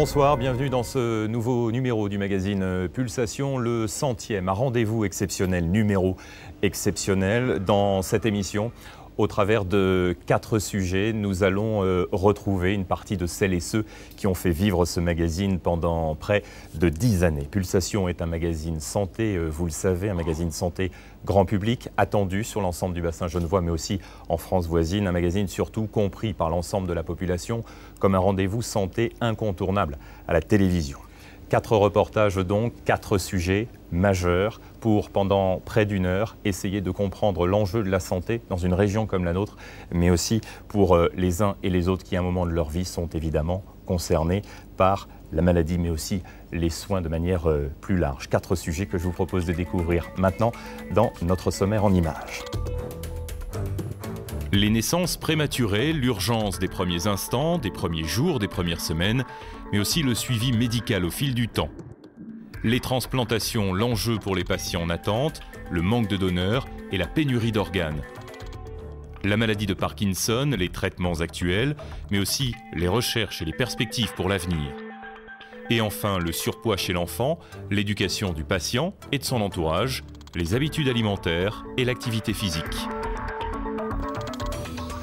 Bonsoir, bienvenue dans ce nouveau numéro du magazine Pulsation, le 100e, un rendez-vous exceptionnel, numéro exceptionnel. Dans cette émission, au travers de 4 sujets, nous allons retrouver une partie de celles et ceux qui ont fait vivre ce magazine pendant près de 10 années. Pulsation est un magazine santé, vous le savez, un magazine santé grand public, attendu sur l'ensemble du bassin genevois, mais aussi en France voisine, un magazine surtout compris par l'ensemble de la population comme un rendez-vous santé incontournable à la télévision. 4 reportages donc, 4 sujets majeurs pour, pendant près d'1 heure, essayer de comprendre l'enjeu de la santé dans une région comme la nôtre, mais aussi pour les uns et les autres qui, à un moment de leur vie, sont évidemment concernés par la maladie, mais aussi les soins de manière plus large. 4 sujets que je vous propose de découvrir maintenant dans notre sommaire en images. Les naissances prématurées, l'urgence des premiers instants, des premiers jours, des premières semaines, mais aussi le suivi médical au fil du temps. Les transplantations, l'enjeu pour les patients en attente, le manque de donneurs et la pénurie d'organes. La maladie de Parkinson, les traitements actuels, mais aussi les recherches et les perspectives pour l'avenir. Et enfin, le surpoids chez l'enfant, l'éducation du patient et de son entourage, les habitudes alimentaires et l'activité physique.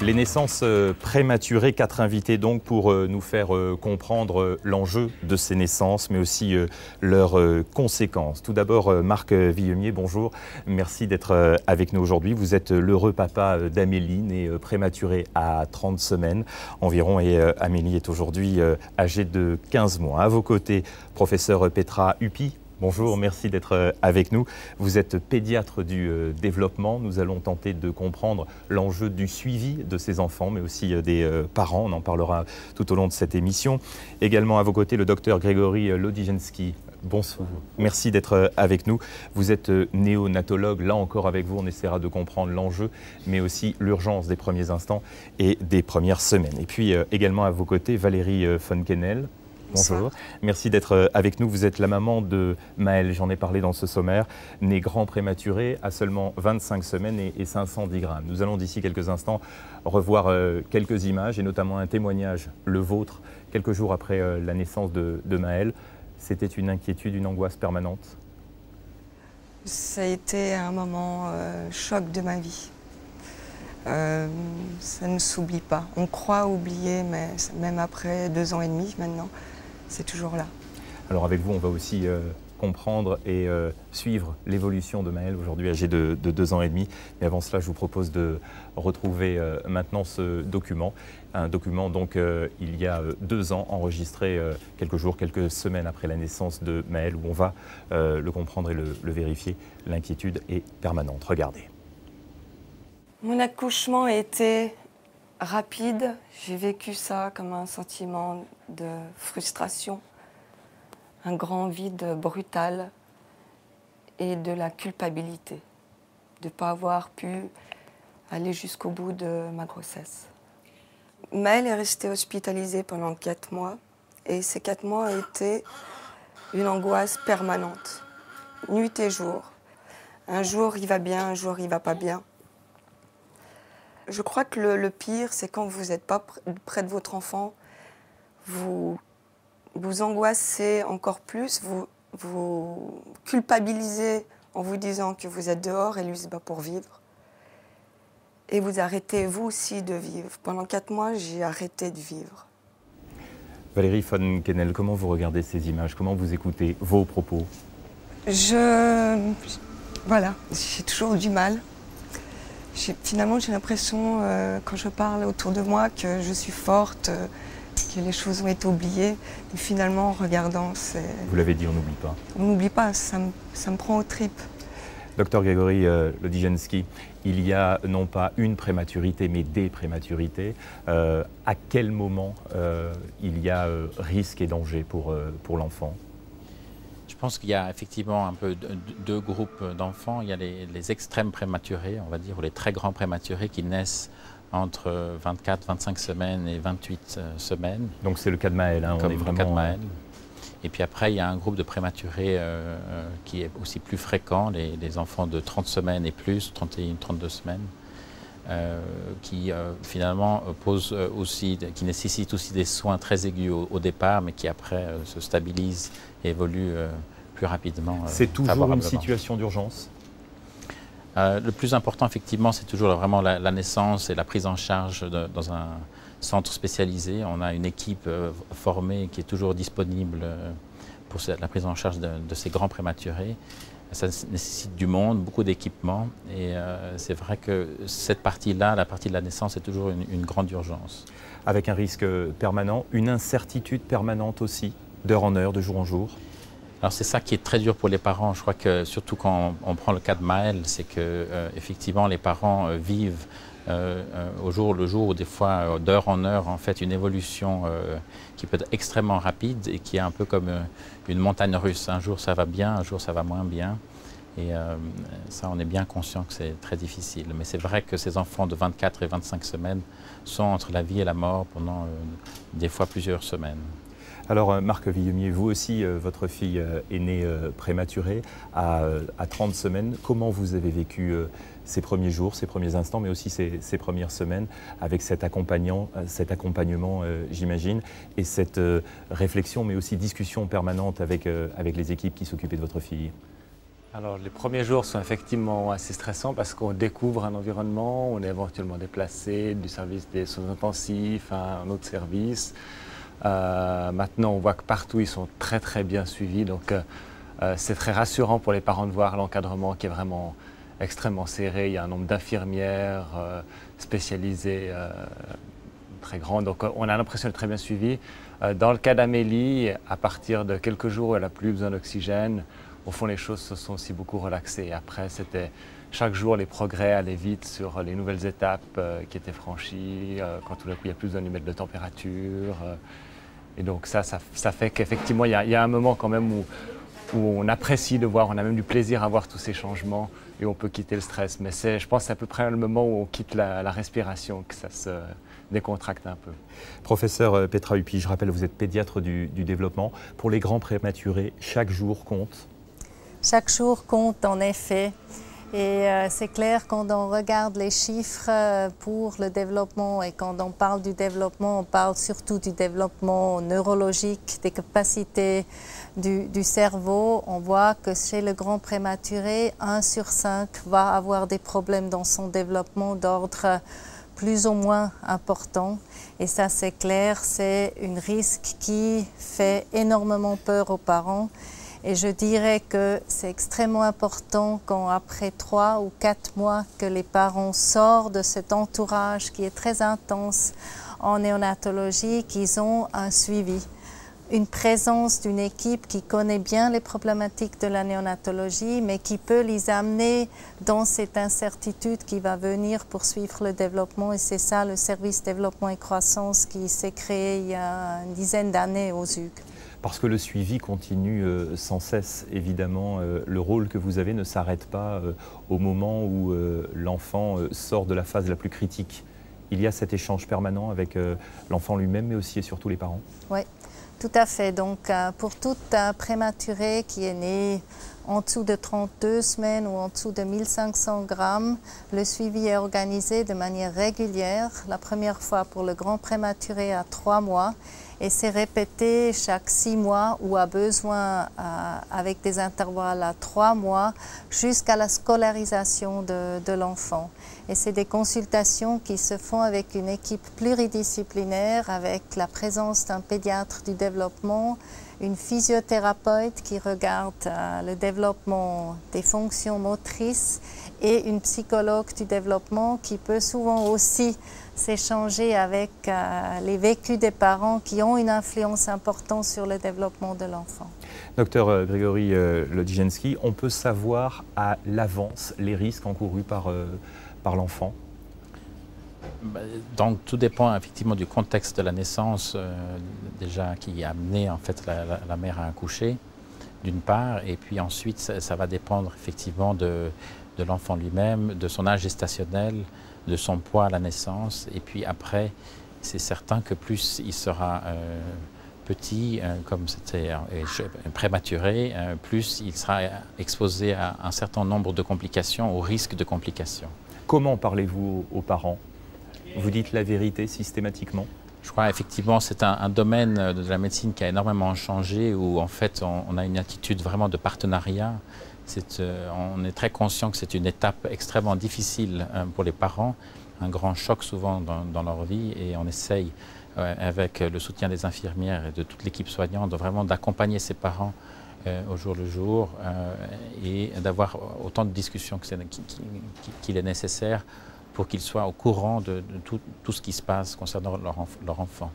Les naissances prématurées, 4 invités donc pour nous faire comprendre l'enjeu de ces naissances, mais aussi leurs conséquences. Tout d'abord, Marc Villemier, bonjour. Merci d'être avec nous aujourd'hui. Vous êtes l'heureux papa d'Amélie, née prématurée à 30 semaines environ, et Amélie est aujourd'hui âgée de 15 mois. À vos côtés, professeur Petra Huppy. Bonjour, merci d'être avec nous. Vous êtes pédiatre du développement. Nous allons tenter de comprendre l'enjeu du suivi de ces enfants, mais aussi des parents. On en parlera tout au long de cette émission. Également à vos côtés, le docteur Grégory Lodijenski. Bonsoir, merci d'être avec nous. Vous êtes néonatologue. Là encore avec vous, on essaiera de comprendre l'enjeu, mais aussi l'urgence des premiers instants et des premières semaines. Et puis également à vos côtés, Valérie Fonkenel. Bonjour, merci d'être avec nous. Vous êtes la maman de Maël, j'en ai parlé dans ce sommaire, né grand prématuré à seulement 25 semaines et 510 grammes. Nous allons d'ici quelques instants revoir quelques images et notamment un témoignage, le vôtre, quelques jours après la naissance de Maël. C'était une inquiétude, une angoisse permanente? Ça a été un moment choc de ma vie. Ça ne s'oublie pas. On croit oublier, mais même après 2 ans et demi maintenant, c'est toujours là. Alors avec vous, on va aussi comprendre et suivre l'évolution de Maël, aujourd'hui âgé de 2 ans et demi. Mais avant cela, je vous propose de retrouver maintenant ce document. Un document donc il y a 2 ans, enregistré quelques jours, quelques semaines après la naissance de Maël, où on va le comprendre et le vérifier. L'inquiétude est permanente. Regardez. Mon accouchement a été rapide. J'ai vécu ça comme un sentiment de frustration, un grand vide brutal et de la culpabilité de ne pas avoir pu aller jusqu'au bout de ma grossesse. Maël est resté hospitalisé pendant 4 mois et ces 4 mois ont été une angoisse permanente, nuit et jour. Un jour il va bien, un jour il va pas bien. Je crois que le pire, c'est quand vous n'êtes pas près de votre enfant, vous angoissez encore plus, vous culpabilisez en vous disant que vous êtes dehors et lui se bat pour vivre. Et vous arrêtez vous aussi de vivre. Pendant 4 mois, j'ai arrêté de vivre. Valérie Fonkenel, comment vous regardez ces images? Comment vous écoutez vos propos? Voilà, j'ai toujours du mal. Finalement, j'ai l'impression, quand je parle autour de moi, que je suis forte, que les choses ont été oubliées. Et finalement, en regardant, c'est... Vous l'avez dit, on n'oublie pas. On n'oublie pas, ça me prend aux tripes. Docteur Grégory Lodijenski, il y a non pas une prématurité, mais des prématurités. À quel moment il y a risque et danger pour l'enfant? Je pense qu'il y a effectivement un peu 2 groupes d'enfants. Il y a les extrêmes prématurés, on va dire, ou les très grands prématurés qui naissent entre 24, 25 semaines et 28 semaines. Donc c'est le cas de Maël, hein, comme on est vraiment... le cas de Maël. Et puis après, il y a un groupe de prématurés qui est aussi plus fréquent, les enfants de 30 semaines et plus, 31, 32 semaines, qui finalement qui nécessite aussi des soins très aigus au départ, mais qui après se stabilise et évolue plus rapidement. C'est toujours une situation d'urgence? Le plus important, effectivement, c'est toujours vraiment la naissance et la prise en charge dans un centre spécialisé. On a une équipe formée qui est toujours disponible pour la prise en charge de ces grands prématurés. Ça nécessite du monde, beaucoup d'équipements, et c'est vrai que cette partie-là, la partie de la naissance, est toujours une grande urgence. Avec un risque permanent, une incertitude permanente aussi, d'heure en heure, de jour en jour? Alors c'est ça qui est très dur pour les parents. Je crois que surtout quand on prend le cas de Maëlle, c'est que effectivement les parents vivent au jour le jour, ou des fois d'heure en heure, en fait, une évolution qui peut être extrêmement rapide et qui est un peu comme une montagne russe. Un jour ça va bien, un jour ça va moins bien. Et ça, on est bien conscient que c'est très difficile. Mais c'est vrai que ces enfants de 24 et 25 semaines sont entre la vie et la mort pendant des fois plusieurs semaines. Alors Marc Villemier, vous aussi, votre fille est née prématurée à 30 semaines. Comment vous avez vécu ces premiers jours, ces premiers instants, mais aussi ces premières semaines avec cet accompagnement, j'imagine, et cette réflexion, mais aussi discussion permanente avec les équipes qui s'occupaient de votre fille? Alors les premiers jours sont effectivement assez stressants parce qu'on découvre un environnement, on est éventuellement déplacé du service des soins intensifs à un autre service. Maintenant, on voit que partout, ils sont très très bien suivis. Donc, c'est très rassurant pour les parents de voir l'encadrement qui est vraiment extrêmement serré. Il y a un nombre d'infirmières spécialisées très grand. Donc, on a l'impression d'être très bien suivi. Dans le cas d'Amélie, à partir de quelques jours où elle n'a plus besoin d'oxygène, au fond, les choses se sont aussi beaucoup relaxées. Après, c'était chaque jour, les progrès allaient vite sur les nouvelles étapes qui étaient franchies, quand tout d'un coup, il n'y a plus besoin de mettre de température. Et donc ça fait qu'effectivement, il y a un moment quand même où on apprécie de voir, on a même du plaisir à voir tous ces changements et on peut quitter le stress. Mais je pense que c'est à peu près le moment où on quitte la respiration, que ça se décontracte un peu. Professeur Petra Huppi, je rappelle, vous êtes pédiatre du développement. Pour les grands prématurés, chaque jour compte? Chaque jour compte en effet. Et c'est clair, quand on regarde les chiffres pour le développement et quand on parle du développement, on parle surtout du développement neurologique, des capacités du cerveau. On voit que chez le grand prématuré, 1 sur 5 va avoir des problèmes dans son développement d'ordre plus ou moins important. Et ça, c'est clair, c'est un risque qui fait énormément peur aux parents. Et je dirais que c'est extrêmement important quand après 3 ou 4 mois que les parents sortent de cet entourage qui est très intense en néonatologie, qu'ils ont un suivi, une présence d'une équipe qui connaît bien les problématiques de la néonatologie, mais qui peut les amener dans cette incertitude qui va venir pour suivre le développement. Et c'est ça le service développement et croissance qui s'est créé il y a une dizaine d'années aux ZUG. Parce que le suivi continue sans cesse, évidemment. Le rôle que vous avez ne s'arrête pas au moment où l'enfant sort de la phase la plus critique. Il y a cet échange permanent avec l'enfant lui-même, mais aussi et surtout les parents. Oui, tout à fait. Donc, pour tout prématuré qui est né en dessous de 32 semaines ou en dessous de 1500 grammes, le suivi est organisé de manière régulière. La première fois pour le grand prématuré à 3 mois. Et c'est répété chaque 6 mois ou à besoin avec des intervalles à 3 mois jusqu'à la scolarisation de l'enfant. Et c'est des consultations qui se font avec une équipe pluridisciplinaire, avec la présence d'un pédiatre du développement, une physiothérapeute qui regarde le développement des fonctions motrices et une psychologue du développement qui peut souvent aussi s'échanger avec les vécus des parents qui ont une influence importante sur le développement de l'enfant. Docteur Grégory Lodzienski, on peut savoir à l'avance les risques encourus par l'enfant? Donc tout dépend effectivement du contexte de la naissance déjà qui a amené en fait la mère à accoucher d'une part, et puis ensuite ça va dépendre effectivement de l'enfant lui-même, de son âge gestationnel, de son poids à la naissance, et puis après c'est certain que plus il sera petit, comme c'était prématuré, plus il sera exposé à un certain nombre de complications, au risque de complications. Comment parlez-vous aux parents? Vous dites la vérité systématiquement? Je crois effectivement c'est un domaine de la médecine qui a énormément changé, où en fait on a une attitude vraiment de partenariat. On est très conscient que c'est une étape extrêmement difficile pour les parents, un grand choc souvent dans leur vie, et on essaye avec le soutien des infirmières et de toute l'équipe soignante vraiment d'accompagner ces parents au jour le jour et d'avoir autant de discussions qu'il est nécessaire pour qu'ils soient au courant de tout ce qui se passe concernant leur enfant.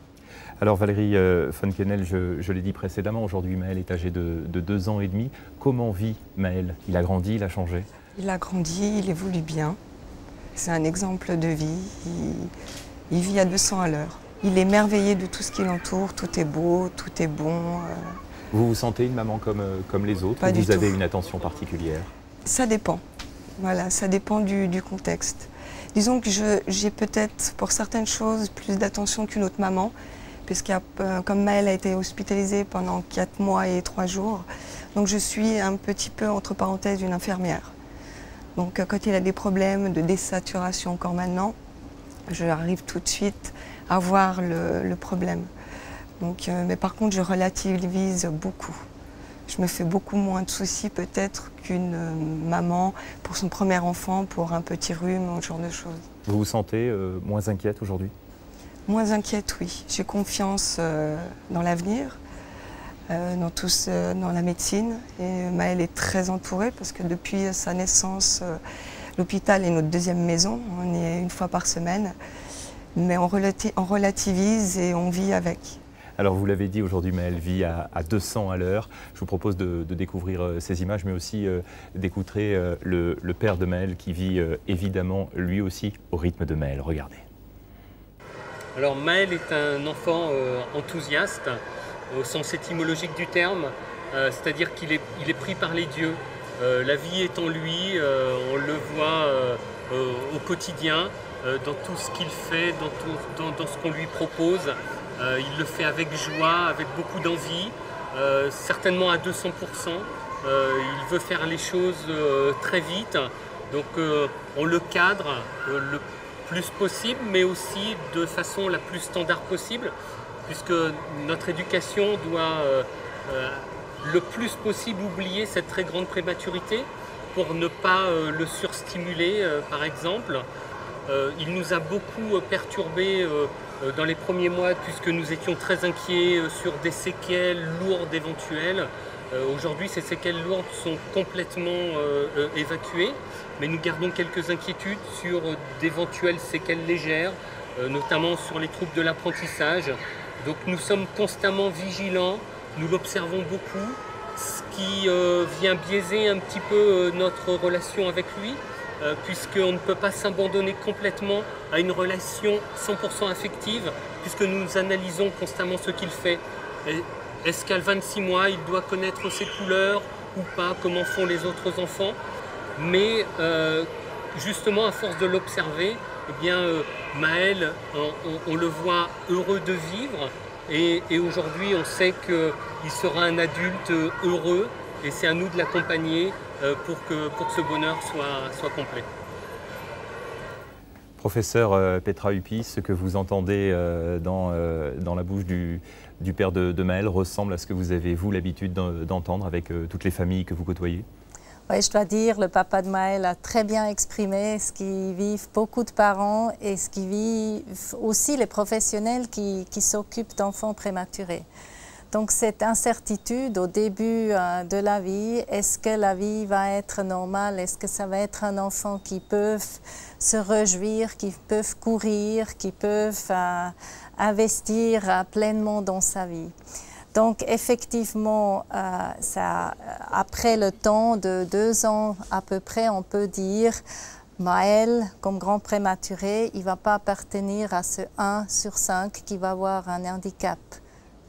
Alors Valérie von Kennel, je l'ai dit précédemment, aujourd'hui Maël est âgé de 2 ans et demi. Comment vit Maël? Il a grandi, il a changé? Il a grandi, il évolue bien. C'est un exemple de vie. Il vit à 200 à l'heure. Il est émerveillé de tout ce qui l'entoure. Tout est beau, tout est bon. Vous vous sentez une maman comme les autres? Pas ou du vous avez tout. une attention particulière? Ça dépend. Voilà, ça dépend du contexte. Disons que j'ai peut-être pour certaines choses plus d'attention qu'une autre maman, puisque comme Maël a été hospitalisée pendant 4 mois et 3 jours, donc je suis un petit peu entre parenthèses une infirmière. Donc quand il a des problèmes de désaturation encore maintenant, j'arrive tout de suite à voir le problème. Donc, mais par contre, je relativise beaucoup. Je me fais beaucoup moins de soucis peut-être qu'une maman pour son premier enfant, pour un petit rhume, ce genre de choses. Vous vous sentez moins inquiète aujourd'hui? Moins inquiète, oui. J'ai confiance dans l'avenir, dans la médecine. Et Maël est très entourée parce que depuis sa naissance, l'hôpital est notre deuxième maison. On y est 1 fois par semaine. Mais on relativise et on vit avec. Alors vous l'avez dit, aujourd'hui Maël vit à 200 à l'heure. Je vous propose de découvrir ces images, mais aussi d'écouter le père de Maël qui vit évidemment lui aussi au rythme de Maël. Regardez. Alors Maël est un enfant enthousiaste au sens étymologique du terme, c'est-à-dire qu'il est pris par les dieux. La vie est en lui, on le voit au quotidien, dans tout ce qu'il fait, dans ce qu'on lui propose. Il le fait avec joie, avec beaucoup d'envie, certainement à 200%. Il veut faire les choses très vite, donc on le cadre le plus possible, mais aussi de façon la plus standard possible, puisque notre éducation doit le plus possible oublier cette très grande prématurité pour ne pas le surstimuler, par exemple. Il nous a beaucoup perturbés dans les premiers mois, puisque nous étions très inquiets sur des séquelles lourdes éventuelles. Aujourd'hui, ces séquelles lourdes sont complètement évacuées, mais nous gardons quelques inquiétudes sur d'éventuelles séquelles légères, notamment sur les troubles de l'apprentissage. Donc nous sommes constamment vigilants, nous l'observons beaucoup, ce qui vient biaiser un petit peu notre relation avec lui, puisqu'on ne peut pas s'abandonner complètement à une relation 100% affective, puisque nous analysons constamment ce qu'il fait. Est-ce qu'à 26 mois, il doit connaître ses couleurs ou pas, comment font les autres enfants? Mais justement, à force de l'observer, eh bien, Maël, on le voit heureux de vivre, et aujourd'hui, on sait qu'il sera un adulte heureux, et c'est à nous de l'accompagner pour que ce bonheur soit complet. Professeur Petra Huppi, ce que vous entendez dans la bouche du père de Maël ressemble à ce que vous avez, vous, l'habitude d'entendre avec toutes les familles que vous côtoyez? Oui, je dois dire, le papa de Maël a très bien exprimé ce qui vivent beaucoup de parents et ce qui vivent aussi les professionnels qui s'occupent d'enfants prématurés. Donc cette incertitude au début de la vie, est-ce que la vie va être normale? Est-ce que ça va être un enfant qui peut se réjouir, qui peuvent courir, qui peuvent investir pleinement dans sa vie? Donc effectivement, après le temps de 2 ans à peu près, on peut dire Maël, comme grand prématuré, il ne va pas appartenir à ce 1 sur 5 qui va avoir un handicap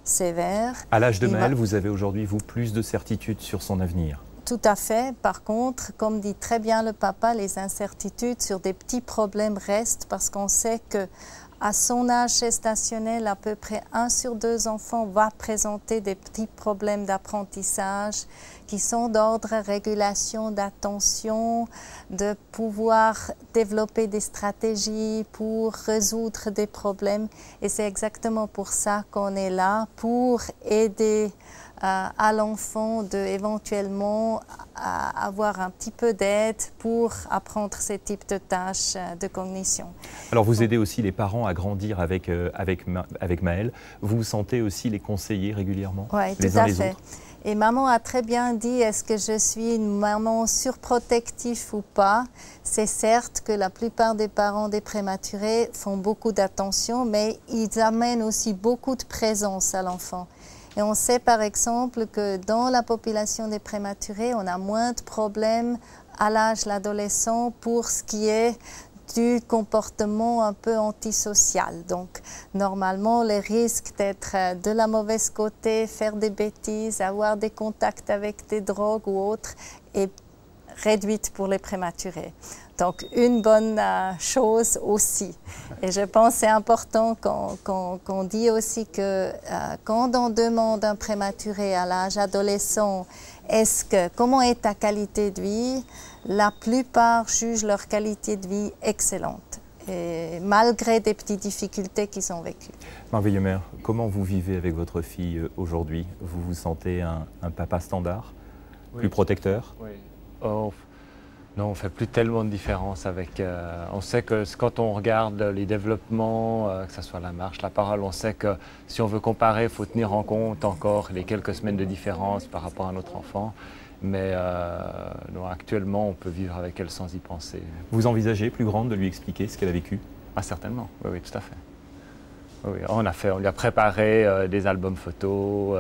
sévère. À l'âge de Maël, vous avez aujourd'hui, vous, plus de certitude sur son avenir? Tout à fait. Par contre, comme dit très bien le papa, les incertitudes sur des petits problèmes restent parce qu'on sait que À son âge gestationnel, à peu près 1 sur 2 enfants va présenter des petits problèmes d'apprentissage qui sont d'ordre régulation d'attention, de pouvoir développer des stratégies pour résoudre des problèmes. Et c'est exactement pour ça qu'on est là, pour aider à l'enfant de éventuellement avoir un petit peu d'aide pour apprendre ces types de tâches de cognition. Alors vous aidez aussi les parents à grandir avec Maëlle. Vous vous sentez aussi les conseiller régulièrement les uns les autres? Et maman a très bien dit, est-ce que je suis une maman surprotective ou pas? C'est certes que la plupart des parents des prématurés font beaucoup d'attention, mais ils amènent aussi beaucoup de présence à l'enfant. Et on sait par exemple que dans la population des prématurés, on a moins de problèmes à l'âge de l'adolescent pour ce qui est du comportement un peu antisocial. Donc, normalement, le risque d'être de la mauvaise côté, faire des bêtises, avoir des contacts avec des drogues ou autres est réduite pour les prématurés. Donc, une bonne chose aussi. Et je pense que c'est important qu'on dit aussi que quand on demande un prématuré à l'âge adolescent, comment est ta qualité de vie? La plupart jugent leur qualité de vie excellente, et malgré des petites difficultés qui sont vécues. Marc Villemer, comment vous vivez avec votre fille aujourd'hui? Vous vous sentez un papa standard, plus protecteur? Oui. Non, on ne fait plus tellement de différence avec... on sait que quand on regarde les développements, que ce soit la marche, la parole, on sait que si on veut comparer, il faut tenir en compte encore les quelques semaines de différence par rapport à notre enfant. Mais non, actuellement, on peut vivre avec elle sans y penser. Vous envisagez, plus grande, de lui expliquer ce qu'elle a vécu? Ah, certainement, oui, oui, tout à fait. Oui, on lui a préparé des albums photos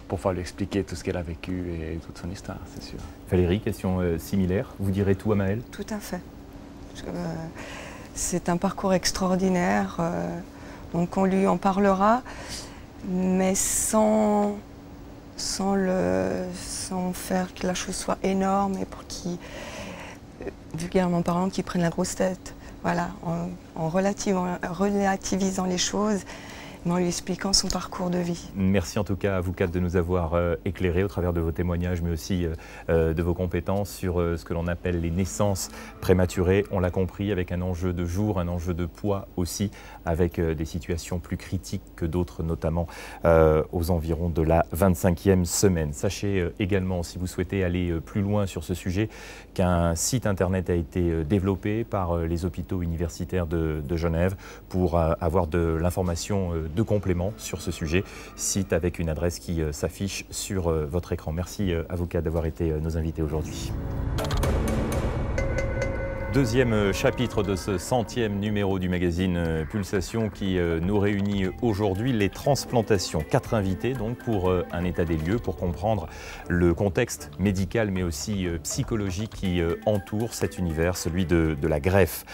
pour pouvoir lui expliquer tout ce qu'elle a vécu et toute son histoire, c'est sûr. Valérie, question similaire. Vous direz tout à Maëlle? Tout à fait. C'est un parcours extraordinaire, donc on lui en parlera, mais sans faire que la chose soit énorme et pour qu'il, vulgairement parlant, qu'il prenne la grosse tête. Voilà, en relativisant les choses, mais en lui expliquant son parcours de vie. Merci en tout cas à vous quatre de nous avoir éclairés au travers de vos témoignages, mais aussi de vos compétences sur ce que l'on appelle les naissances prématurées. On l'a compris, avec un enjeu de jour, un enjeu de poids aussi, avec des situations plus critiques que d'autres, notamment aux environs de la 25e semaine. Sachez également, si vous souhaitez aller plus loin sur ce sujet, qu'un site internet a été développé par les hôpitaux universitaires de Genève pour avoir de l'information de complément sur ce sujet, site avec une adresse qui s'affiche sur votre écran. Merci à vous quatre d'avoir été nos invités aujourd'hui. Deuxième chapitre de ce 100e numéro du magazine Pulsation qui nous réunit aujourd'hui, les transplantations. 4 invités donc pour un état des lieux, pour comprendre le contexte médical mais aussi psychologique qui entoure cet univers, celui de la greffe.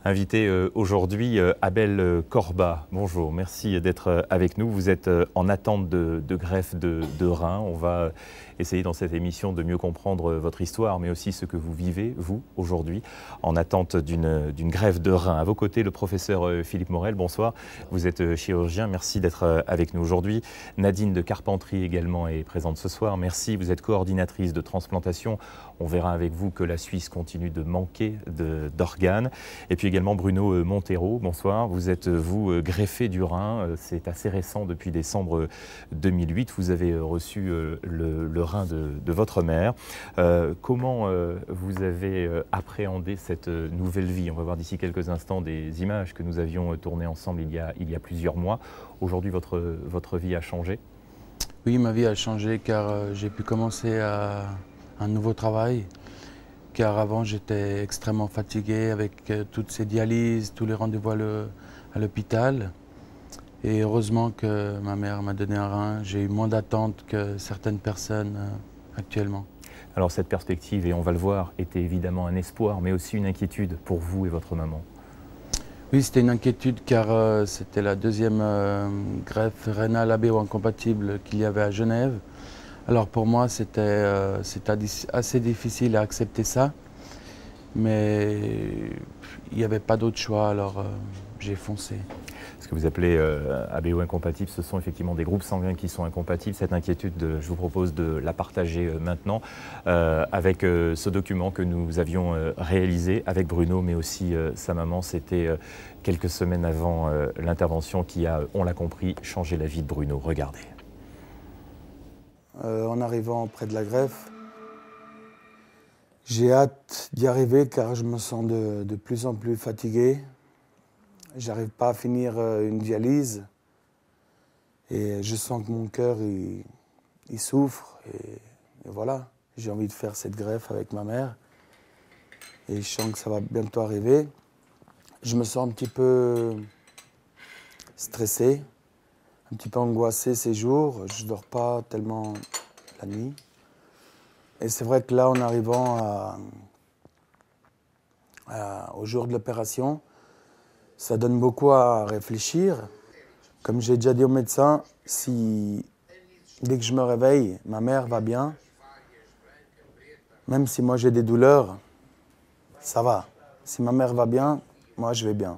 Invité aujourd'hui, Abel Corba. Bonjour, merci d'être avec nous. Vous êtes en attente de greffe de rein. On va essayer dans cette émission de mieux comprendre votre histoire, mais aussi ce que vous vivez, vous, aujourd'hui, en attente d'une greffe de rein. À vos côtés, le professeur Philippe Morel. Bonsoir, vous êtes chirurgien. Merci d'être avec nous aujourd'hui. Nadine de Carpentrie également est présente ce soir. Merci, vous êtes coordinatrice de transplantation. On verra avec vous que la Suisse continue de manquer d'organes. Et puis également Bruno Montero, bonsoir. Vous êtes, vous, greffé du rein. C'est assez récent, depuis décembre 2008. Vous avez reçu le rein de votre mère. Comment vous avez appréhendé cette nouvelle vie? On va voir d'ici quelques instants des images que nous avions tournées ensemble il y a plusieurs mois. Aujourd'hui, votre vie a changé? Oui, ma vie a changé car j'ai pu commencer un nouveau travail. Car avant, j'étais extrêmement fatigué avec toutes ces dialyses, tous les rendez-vous à l'hôpital. Et heureusement que ma mère m'a donné un rein. J'ai eu moins d'attente que certaines personnes actuellement. Alors cette perspective, et on va le voir, était évidemment un espoir, mais aussi une inquiétude pour vous et votre maman. Oui, c'était une inquiétude car c'était la deuxième greffe rénale AB1 incompatible qu'il y avait à Genève. Alors pour moi, c'était assez difficile à accepter ça, mais il n'y avait pas d'autre choix, alors j'ai foncé. que vous appelez ABO incompatibles, ce sont effectivement des groupes sanguins qui sont incompatibles. Cette inquiétude, je vous propose de la partager maintenant avec ce document que nous avions réalisé avec Bruno, mais aussi sa maman. C'était quelques semaines avant l'intervention qui a, on l'a compris, changé la vie de Bruno. Regardez. En arrivant près de la greffe, j'ai hâte d'y arriver car je me sens de plus en plus fatigué. J'arrive pas à finir une dialyse et je sens que mon cœur il souffre et voilà, j'ai envie de faire cette greffe avec ma mère et je sens que ça va bientôt arriver. Je me sens un petit peu stressé, un petit peu angoissé ces jours, je dors pas tellement la nuit. Et c'est vrai que là, en arrivant au jour de l'opération, ça donne beaucoup à réfléchir. Comme j'ai déjà dit au médecin, dès que je me réveille, ma mère va bien, même si moi j'ai des douleurs, ça va. Si ma mère va bien, moi je vais bien.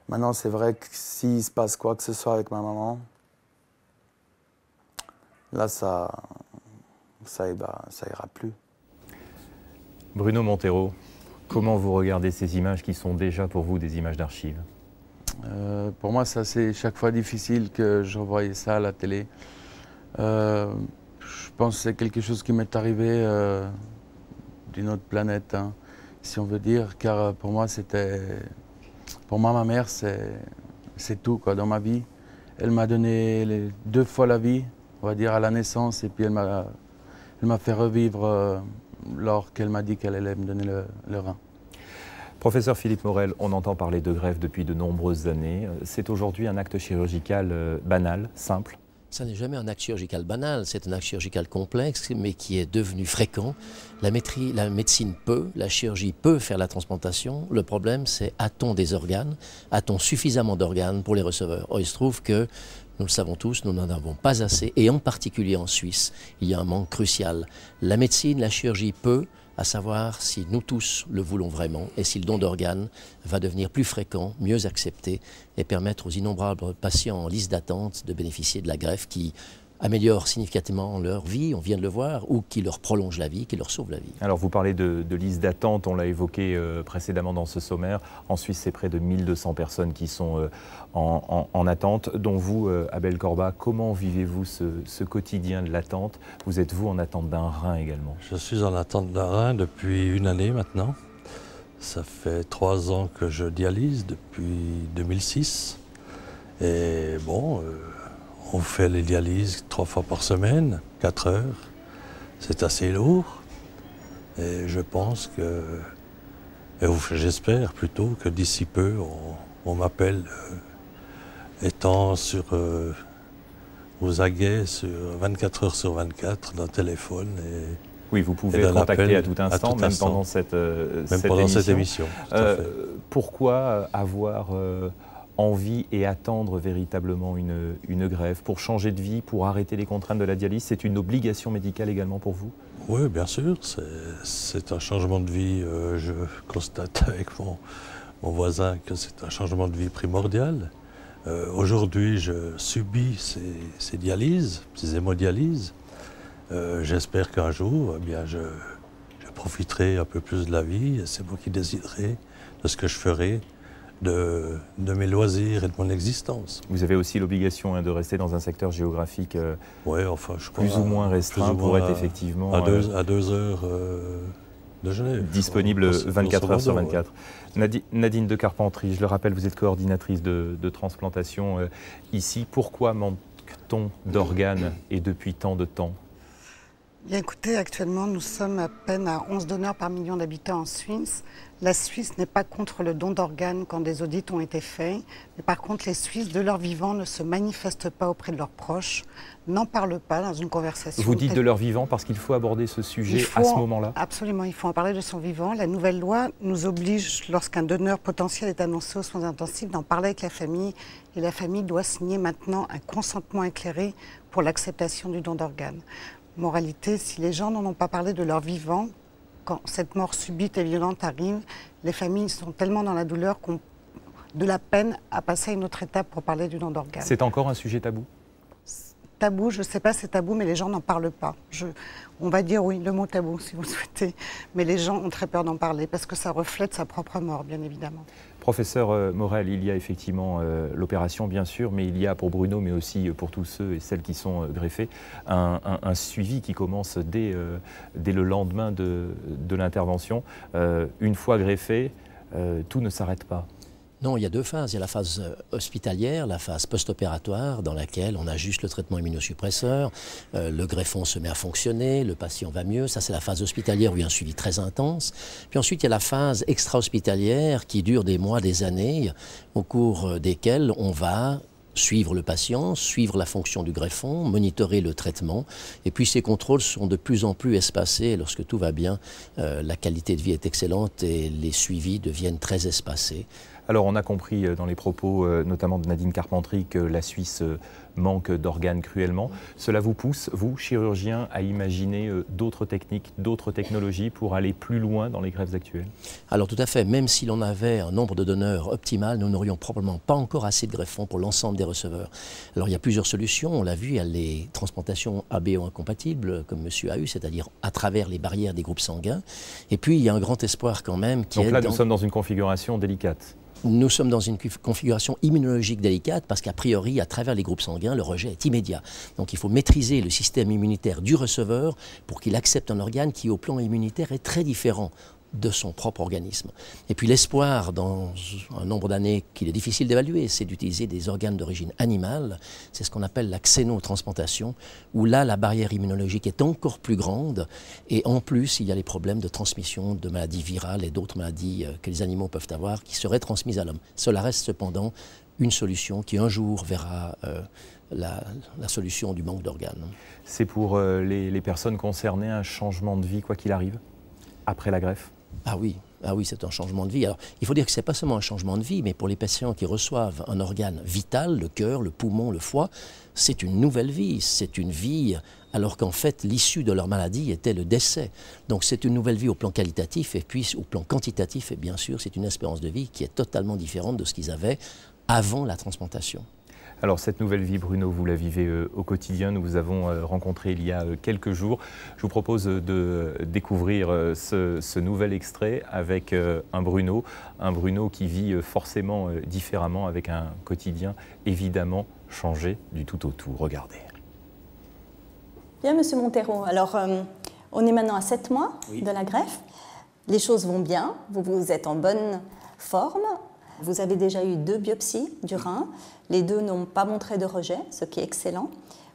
Maintenant, c'est vrai que s'il se passe quoi que ce soit avec ma maman, là, ça ira plus. Bruno Montero, comment vous regardez ces images qui sont déjà pour vous des images d'archives? Pour moi, ça c'est chaque fois difficile que je revoie ça à la télé. Je pense que c'est quelque chose qui m'est arrivé d'une autre planète, hein, si on veut dire, car pour moi, ma mère, c'est tout quoi, dans ma vie. Elle m'a donné 2 fois la vie, on va dire à la naissance, et puis elle m'a fait revivre lorsqu'elle m'a dit qu'elle allait me donner le rein. Professeur Philippe Morel, on entend parler de greffe depuis de nombreuses années. C'est aujourd'hui un acte chirurgical banal, simple? Ça n'est jamais un acte chirurgical banal, c'est un acte chirurgical complexe, mais qui est devenu fréquent. La médecine peut, la chirurgie peut faire la transplantation. Le problème, c'est a-t-on des organes? A-t-on suffisamment d'organes pour les receveurs? Or, il se trouve que, nous le savons tous, nous n'en avons pas assez, et en particulier en Suisse, il y a un manque crucial. La médecine, la chirurgie peut, à savoir si nous tous le voulons vraiment et si le don d'organes va devenir plus fréquent, mieux accepté et permettre aux innombrables patients en liste d'attente de bénéficier de la greffe qui améliore significativement leur vie, on vient de le voir, ou qui leur prolonge la vie, qui leur sauve la vie. Alors vous parlez de liste d'attente, on l'a évoqué précédemment dans ce sommaire. En Suisse, c'est près de 1200 personnes qui sont en attente, dont vous, Abel Corba. Comment vivez-vous ce quotidien de l'attente? Vous êtes, vous, en attente d'un rein également? Je suis en attente d'un rein depuis 1 année maintenant. Ça fait 3 ans que je dialyse, depuis 2006. Et bon... on fait les dialyses 3 fois par semaine, 4 heures. C'est assez lourd. Et je pense que, j'espère plutôt que d'ici peu, on m'appelle étant aux aguets sur 24 heures sur 24 d'un téléphone. Oui, vous pouvez contacter à tout instant, même pendant cette émission. Pourquoi avoir... envie et attendre véritablement une greffe pour changer de vie, pour arrêter les contraintes de la dialyse? C'est une obligation médicale également pour vous? Oui, bien sûr. C'est un changement de vie. Je constate avec mon voisin que c'est un changement de vie primordial. Aujourd'hui, je subis ces dialyses, ces hémodialyses. J'espère qu'un jour, eh bien, je profiterai un peu plus de la vie. C'est moi qui déciderai de ce que je ferai de mes loisirs et de mon existence. Vous avez aussi l'obligation de rester dans un secteur géographique ouais, enfin, je crois, plus ou moins restreint pour être effectivement... À 2 heures de Genève. Disponible 24 heures sur 24. Nadine de Carpentry, je le rappelle, vous êtes coordinatrice de transplantation ici. Pourquoi manque-t-on d'organes et depuis tant de temps? Bien écoutez, actuellement nous sommes à peine à 11 donneurs par million d'habitants en Suisse. La Suisse n'est pas contre le don d'organes quand des audits ont été faits. Mais par contre, les Suisses, de leur vivant, ne se manifestent pas auprès de leurs proches, n'en parlent pas dans une conversation. Vous dites de leur vivant parce qu'il faut aborder ce sujet à ce moment-là? Absolument, il faut en parler de son vivant. La nouvelle loi nous oblige, lorsqu'un donneur potentiel est annoncé aux soins intensifs, d'en parler avec la famille. Et la famille doit signer maintenant un consentement éclairé pour l'acceptation du don d'organes. Moralité, si les gens n'en ont pas parlé de leur vivant, quand cette mort subite et violente arrive, les familles sont tellement dans la douleur qu'on de la peine à passer à une autre étape pour parler du don d'organes. C'est encore un sujet tabou? Tabou, je ne sais pas si c'est tabou, mais les gens n'en parlent pas. On va dire oui, le mot tabou si vous le souhaitez, mais les gens ont très peur d'en parler parce que ça reflète sa propre mort, bien évidemment. Professeur Morel, il y a effectivement l'opération, bien sûr, mais il y a pour Bruno, mais aussi pour tous ceux et celles qui sont greffés, un suivi qui commence dès le lendemain de l'intervention. Une fois greffé, tout ne s'arrête pas. Non, il y a deux phases. Il y a la phase hospitalière, la phase post-opératoire, dans laquelle on ajuste le traitement immunosuppresseur, le greffon se met à fonctionner, le patient va mieux. Ça, c'est la phase hospitalière où il y a un suivi très intense. Puis ensuite, il y a la phase extra-hospitalière qui dure des mois, des années, au cours desquelles on va suivre le patient, suivre la fonction du greffon, monitorer le traitement. Et puis ces contrôles sont de plus en plus espacés. Et lorsque tout va bien, la qualité de vie est excellente et les suivis deviennent très espacés. Alors on a compris dans les propos notamment de Nadine Carpentry que la Suisse manque d'organes cruellement. Cela vous pousse, vous, chirurgiens, à imaginer d'autres techniques, d'autres technologies pour aller plus loin dans les greffes actuelles? Alors tout à fait, même si l'on avait un nombre de donneurs optimal, nous n'aurions probablement pas encore assez de greffons pour l'ensemble des receveurs. Alors il y a plusieurs solutions, on l'a vu, il y a les transplantations ABO incompatibles, comme monsieur a eu, c'est-à-dire à travers les barrières des groupes sanguins. Et puis il y a un grand espoir quand même qui est... Donc là, nous sommes dans une configuration délicate. Nous sommes dans une configuration immunologique délicate parce qu'a priori, à travers les groupes sanguins, le rejet est immédiat. Donc il faut maîtriser le système immunitaire du receveur pour qu'il accepte un organe qui, au plan immunitaire, est très différent de son propre organisme. Et puis l'espoir, dans un nombre d'années qu'il est difficile d'évaluer, c'est d'utiliser des organes d'origine animale. C'est ce qu'on appelle la xénotransplantation, où là, la barrière immunologique est encore plus grande. Et en plus, il y a les problèmes de transmission de maladies virales et d'autres maladies que les animaux peuvent avoir qui seraient transmises à l'homme. Cela reste cependant une solution qui un jour verra la solution du manque d'organes. C'est pour les personnes concernées un changement de vie, quoi qu'il arrive, après la greffe? Ah oui, c'est un changement de vie. Alors, il faut dire que ce n'est pas seulement un changement de vie, mais pour les patients qui reçoivent un organe vital, le cœur, le poumon, le foie, c'est une nouvelle vie. C'est une vie, alors qu'en fait, l'issue de leur maladie était le décès. Donc, c'est une nouvelle vie au plan qualitatif, et puis au plan quantitatif, et bien sûr, c'est une espérance de vie qui est totalement différente de ce qu'ils avaient avant la transplantation. Alors cette nouvelle vie, Bruno, vous la vivez au quotidien. Nous vous avons rencontré il y a quelques jours. Je vous propose de découvrir ce nouvel extrait avec un Bruno qui vit forcément différemment, avec un quotidien évidemment changé du tout au tout. Regardez. Bien, Monsieur Montero. Alors, on est maintenant à 7 mois de la greffe. Les choses vont bien. Vous êtes en bonne forme. Vous avez déjà eu 2 biopsies du rein. Les 2 n'ont pas montré de rejet, ce qui est excellent.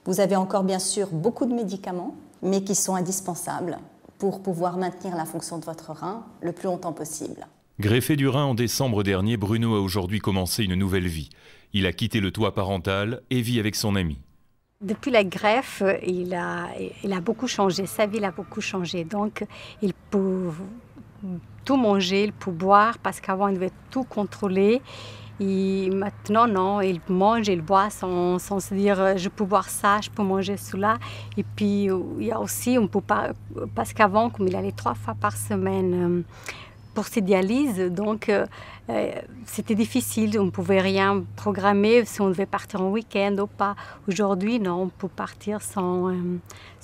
Vous avez encore bien sûr beaucoup de médicaments, mais qui sont indispensables pour pouvoir maintenir la fonction de votre rein le plus longtemps possible. Greffé du rein en décembre dernier, Bruno a aujourd'hui commencé une nouvelle vie. Il a quitté le toit parental et vit avec son ami. Depuis la greffe, il a beaucoup changé. Sa vie a beaucoup changé. Donc, il peut tout manger, il peut boire, parce qu'avant, il devait tout contrôler. Et maintenant, non, il mange, il boit sans se dire je peux boire ça, je peux manger cela. Et puis, il y a aussi, on peut pas, parce qu'avant, comme il allait 3 fois par semaine pour ses dialyses, donc c'était difficile, on ne pouvait rien programmer si on devait partir en week-end ou pas. Aujourd'hui, non, on peut partir sans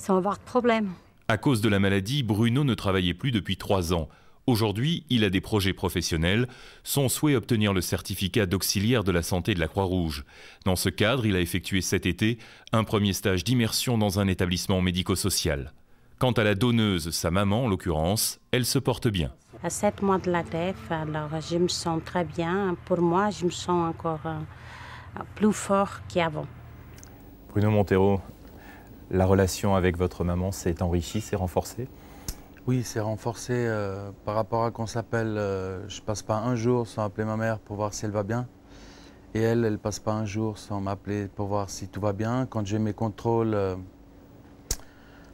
avoir de problème. À cause de la maladie, Bruno ne travaillait plus depuis 3 ans. Aujourd'hui, il a des projets professionnels. Son souhait est obtenir le certificat d'auxiliaire de la santé de la Croix-Rouge. Dans ce cadre, il a effectué cet été un premier stage d'immersion dans un établissement médico-social. Quant à la donneuse, sa maman en l'occurrence, elle se porte bien. À 7 mois de la greffe, alors je me sens très bien. Pour moi, je me sens encore plus fort qu'avant. Bruno Montero, la relation avec votre maman s'est enrichie, s'est renforcée? Oui, c'est renforcé par rapport à qu'on s'appelle. Je passe pas un jour sans appeler ma mère pour voir si elle va bien. Et elle passe pas un jour sans m'appeler pour voir si tout va bien. Quand j'ai mes contrôles,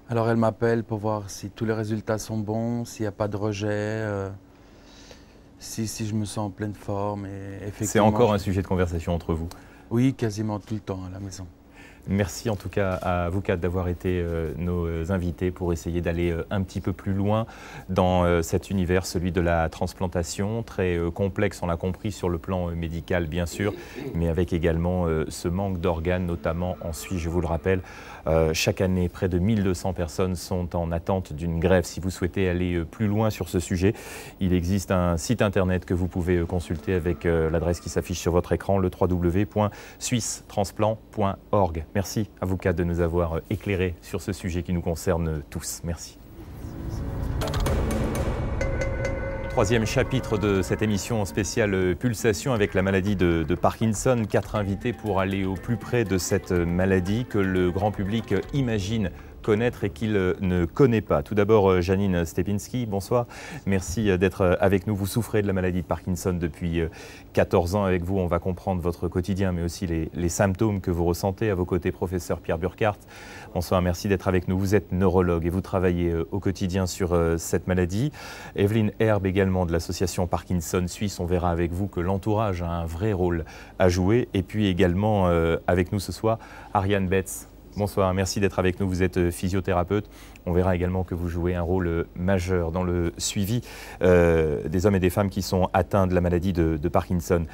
alors elle m'appelle pour voir si tous les résultats sont bons, s'il n'y a pas de rejet, si je me sens en pleine forme. C'est encore un sujet de conversation entre vous? Oui, quasiment tout le temps à la maison. Merci en tout cas à vous quatre d'avoir été nos invités pour essayer d'aller un petit peu plus loin dans cet univers, celui de la transplantation, très complexe, on l'a compris, sur le plan médical bien sûr, mais avec également ce manque d'organes, notamment en Suisse, je vous le rappelle. Chaque année, près de 1200 personnes sont en attente d'une greffe. Si vous souhaitez aller plus loin sur ce sujet, il existe un site internet que vous pouvez consulter avec l'adresse qui s'affiche sur votre écran, le www.suissetransplant.org. Merci à vous quatre de nous avoir éclairés sur ce sujet qui nous concerne tous. Merci. Troisième chapitre de cette émission spéciale Pulsation avec la maladie de Parkinson. 4 invités pour aller au plus près de cette maladie que le grand public imagine connaître et qu'il ne connaît pas. Tout d'abord, Janine Stepinski, bonsoir. Merci d'être avec nous. Vous souffrez de la maladie de Parkinson depuis 14 ans. Avec vous, on va comprendre votre quotidien, mais aussi les symptômes que vous ressentez. À vos côtés, professeur Pierre Burkhardt. Bonsoir, merci d'être avec nous. Vous êtes neurologue et vous travaillez au quotidien sur cette maladie. Evelyne Herbe, également de l'association Parkinson Suisse. On verra avec vous que l'entourage a un vrai rôle à jouer. Et puis également avec nous ce soir, Ariane Betts. Bonsoir, merci d'être avec nous. Vous êtes physiothérapeute. On verra également que vous jouez un rôle majeur dans le suivi des hommes et des femmes qui sont atteints de la maladie de Parkinson.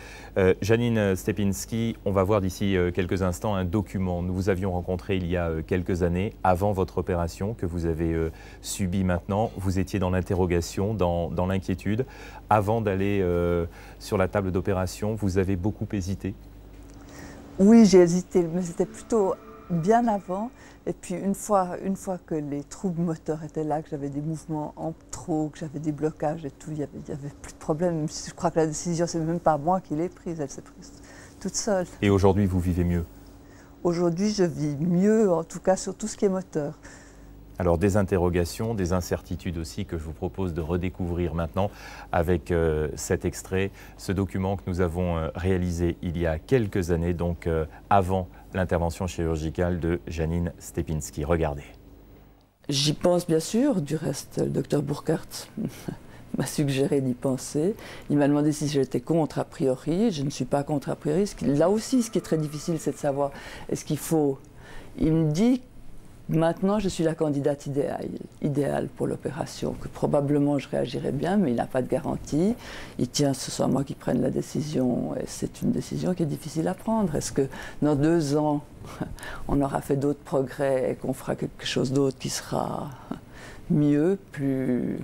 Janine Stepinski, on va voir d'ici quelques instants un document. Nous vous avions rencontré il y a quelques années, avant votre opération que vous avez subie maintenant. Vous étiez dans l'interrogation, dans l'inquiétude. Avant d'aller sur la table d'opération, vous avez beaucoup hésité? Oui, j'ai hésité, mais c'était plutôt bien avant. Et puis une fois que les troubles moteurs étaient là, que j'avais des mouvements en trop, que j'avais des blocages et tout, il y avait plus de problème. Je crois que la décision, c'est même pas moi qui l'ai prise, elle s'est prise toute seule. Et aujourd'hui, vous vivez mieux? Aujourd'hui, je vis mieux, en tout cas sur tout ce qui est moteur. Alors des interrogations, des incertitudes aussi que je vous propose de redécouvrir maintenant avec cet extrait, ce document que nous avons réalisé il y a quelques années, donc avant l'intervention chirurgicale de Janine Stepinski. Regardez. J'y pense bien sûr, du reste le docteur Burkhardt m'a suggéré d'y penser. Il m'a demandé si j'étais contre a priori, je ne suis pas contre a priori. Là aussi, ce qui est très difficile, c'est de savoir est-ce qu'il faut... Il me dit maintenant, je suis la candidate idéale pour l'opération, que probablement je réagirais bien, mais il n'a pas de garantie. Il tient que ce soit moi qui prenne la décision, et c'est une décision qui est difficile à prendre. Est-ce que dans 2 ans, on aura fait d'autres progrès et qu'on fera quelque chose d'autre qui sera mieux, plus...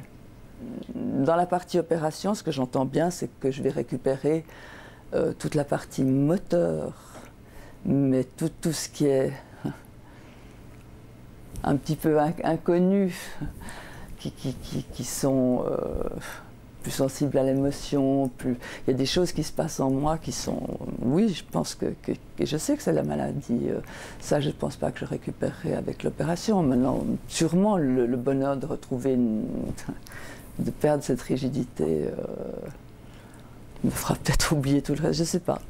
Dans la partie opération, ce que j'entends bien, c'est que je vais récupérer toute la partie moteur, mais tout ce qui est un petit peu inconnus, qui sont plus sensibles à l'émotion. Il y a des choses qui se passent en moi qui sont... Oui, je pense que je sais que c'est la maladie. Ça, je ne pense pas que je récupérerai avec l'opération. Maintenant, sûrement, le bonheur de retrouver de perdre cette rigidité me fera peut-être oublier tout le reste, je ne sais pas.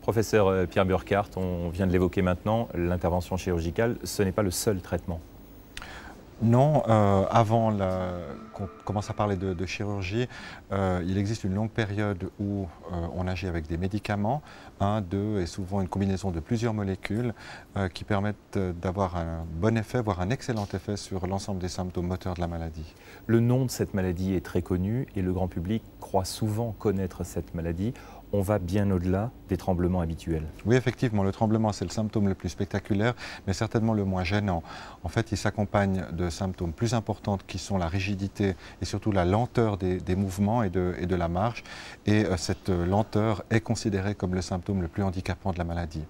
Professeur Pierre Burkhardt, on vient de l'évoquer maintenant, l'intervention chirurgicale, ce n'est pas le seul traitement. Non, avant qu'on commence à parler de chirurgie, il existe une longue période où on agit avec des médicaments, 1, 2 et souvent une combinaison de plusieurs molécules qui permettent d'avoir un bon effet, voire un excellent effet sur l'ensemble des symptômes moteurs de la maladie. Le nom de cette maladie est très connu et le grand public croit souvent connaître cette maladie. On va bien au-delà des tremblements habituels. Oui, effectivement, le tremblement, c'est le symptôme le plus spectaculaire, mais certainement le moins gênant. En fait, il s'accompagne de symptômes plus importants qui sont la rigidité et surtout la lenteur des mouvements et de la marche. Et cette lenteur est considérée comme le symptôme le plus handicapant de la maladie.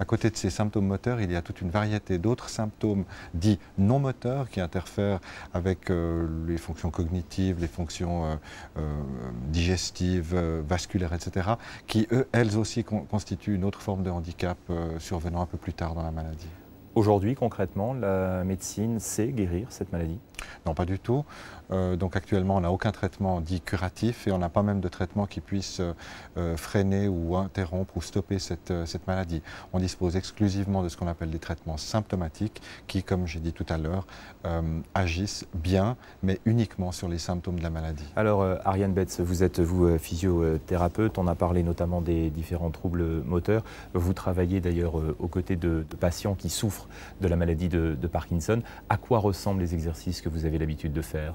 À côté de ces symptômes moteurs, il y a toute une variété d'autres symptômes dits non moteurs qui interfèrent avec les fonctions cognitives, les fonctions digestives, vasculaires, etc., qui, elles aussi, constituent une autre forme de handicap survenant un peu plus tard dans la maladie. Aujourd'hui, concrètement, la médecine sait guérir cette maladie? Non, pas du tout. Donc actuellement, on n'a aucun traitement dit curatif et on n'a pas même de traitement qui puisse freiner ou interrompre ou stopper cette maladie. On dispose exclusivement de ce qu'on appelle des traitements symptomatiques qui, comme j'ai dit tout à l'heure, agissent bien, mais uniquement sur les symptômes de la maladie. Alors, Ariane Betts, vous êtes physiothérapeute, on a parlé notamment des différents troubles moteurs. Vous travaillez d'ailleurs aux côtés de patients qui souffrent de la maladie de Parkinson. À quoi ressemblent les exercices que vous avez l'habitude de faire?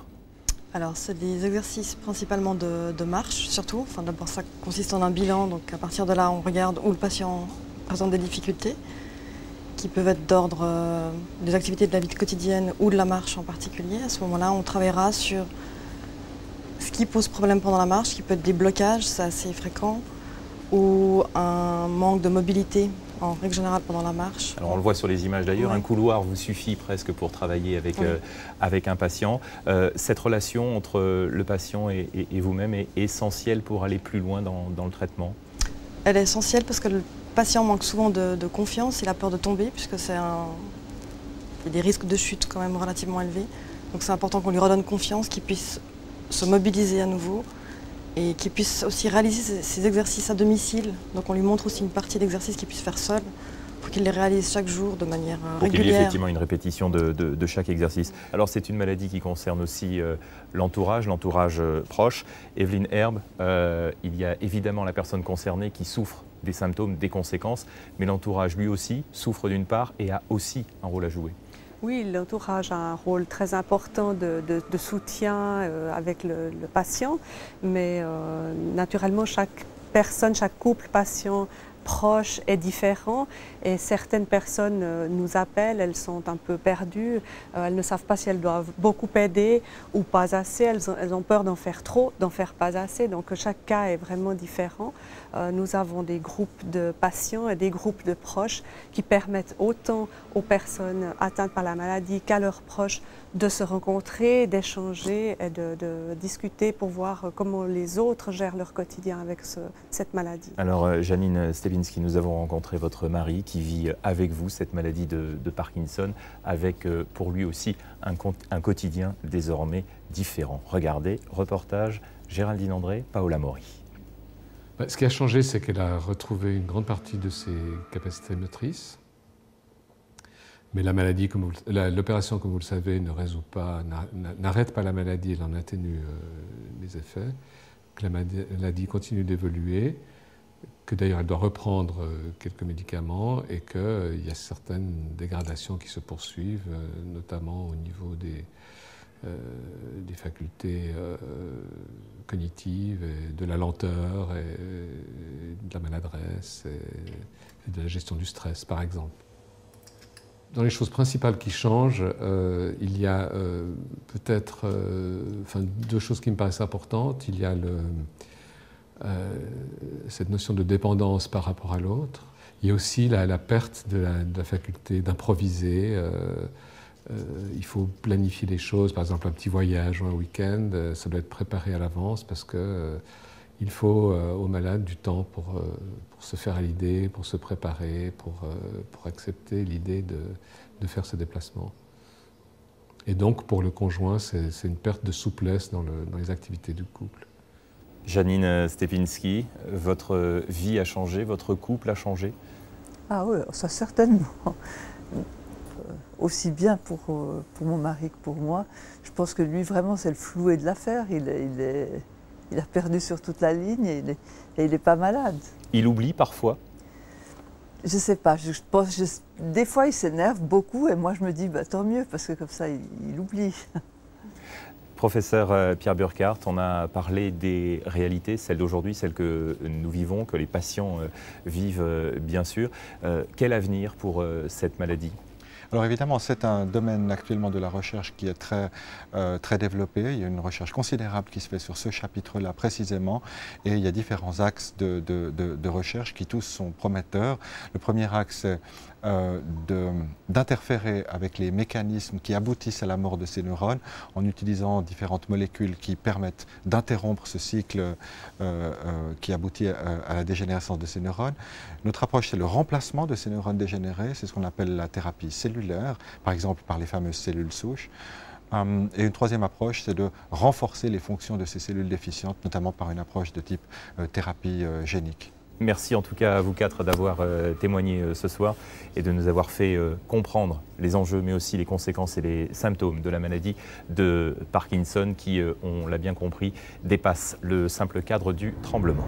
Alors, c'est des exercices principalement de marche, surtout. Enfin, d'abord, ça consiste en un bilan. Donc, à partir de là, on regarde où le patient présente des difficultés, qui peuvent être d'ordre des activités de la vie quotidienne ou de la marche en particulier. À ce moment-là, on travaillera sur ce qui pose problème pendant la marche, qui peut être des blocages, c'est assez fréquent, ou un manque de mobilité en règle générale pendant la marche. Alors on le voit sur les images d'ailleurs, Ouais. un couloir vous suffit presque pour travailler avec, Oui. avec un patient. Cette relation entre le patient et vous-même est essentielle pour aller plus loin dans le traitement? Elle est essentielle parce que le patient manque souvent de confiance, il a peur de tomber puisque il y a des risques de chute quand même relativement élevés. Donc c'est important qu'on lui redonne confiance, qu'il puisse se mobiliser à nouveau et qu'il puisse aussi réaliser ses exercices à domicile. Donc on lui montre aussi une partie d'exercices qu'il puisse faire seul pour qu'il les réalise chaque jour de manière régulière. Pour qu'il y ait effectivement une répétition de chaque exercice. Alors c'est une maladie qui concerne aussi l'entourage proche. Evelyne Herbe, il y a évidemment la personne concernée qui souffre des symptômes, des conséquences, mais l'entourage lui aussi souffre d'une part et a aussi un rôle à jouer. Oui, l'entourage a un rôle très important de soutien avec le patient, mais naturellement chaque personne, chaque couple patient proche est différent et certaines personnes nous appellent, elles sont un peu perdues, elles ne savent pas si elles doivent beaucoup aider ou pas assez, elles ont peur d'en faire trop, d'en faire pas assez, donc chaque cas est vraiment différent. Nous avons des groupes de patients et des groupes de proches qui permettent autant aux personnes atteintes par la maladie qu'à leurs proches de se rencontrer, d'échanger et de discuter pour voir comment les autres gèrent leur quotidien avec cette maladie. Alors Janine Stepinski, nous avons rencontré votre mari qui vit avec vous cette maladie de Parkinson avec pour lui aussi un quotidien désormais différent. Regardez, reportage Géraldine André, Paola Mori. Ce qui a changé, c'est qu'elle a retrouvé une grande partie de ses capacités motrices. Mais la maladie, l'opération, comme vous le savez, ne résout pas, n'arrête pas la maladie, elle en atténue les effets, que la maladie continue d'évoluer, que d'ailleurs elle doit reprendre quelques médicaments et qu'il y a certaines dégradations qui se poursuivent, notamment au niveau des facultés cognitives, et de la lenteur, et de la maladresse, et de la gestion du stress, par exemple. Dans les choses principales qui changent, il y a peut-être deux choses qui me paraissent importantes. Il y a cette notion de dépendance par rapport à l'autre. Il y a aussi la perte de la faculté d'improviser. Il faut planifier les choses, par exemple un petit voyage ou un week-end, ça doit être préparé à l'avance parce qu'il faut aux malades du temps pour se faire à l'idée, pour se préparer, pour accepter l'idée de faire ce déplacement. Et donc pour le conjoint, c'est une perte de souplesse dans les activités du couple. Janine Stepinski, votre vie a changé, votre couple a changé? Ah oui, ça certainement. Aussi bien pour mon mari que pour moi. Je pense que lui, vraiment, c'est le flouet de l'affaire. Il a perdu sur toute la ligne et il n'est pas malade. Il oublie parfois? Je ne sais pas. Des fois, il s'énerve beaucoup et moi, je me dis, bah, tant mieux, parce que comme ça, il oublie. Professeur Pierre Burkhardt, on a parlé des réalités, celles d'aujourd'hui, celles que nous vivons, que les patients vivent bien sûr. Quel avenir pour cette maladie ? Alors évidemment, c'est un domaine actuellement de la recherche qui est très développé. Il y a une recherche considérable qui se fait sur ce chapitre-là précisément. Et il y a différents axes de recherche qui tous sont prometteurs. Le premier axe, c'est d'interférer avec les mécanismes qui aboutissent à la mort de ces neurones en utilisant différentes molécules qui permettent d'interrompre ce cycle qui aboutit à la dégénérescence de ces neurones. Notre approche, c'est le remplacement de ces neurones dégénérés. C'est ce qu'on appelle la thérapie cellulaire, par exemple par les fameuses cellules souches. Et une troisième approche, c'est de renforcer les fonctions de ces cellules déficientes, notamment par une approche de type thérapie génique. Merci en tout cas à vous quatre d'avoir témoigné ce soir et de nous avoir fait comprendre les enjeux mais aussi les conséquences et les symptômes de la maladie de Parkinson qui, on l'a bien compris, dépasse le simple cadre du tremblement.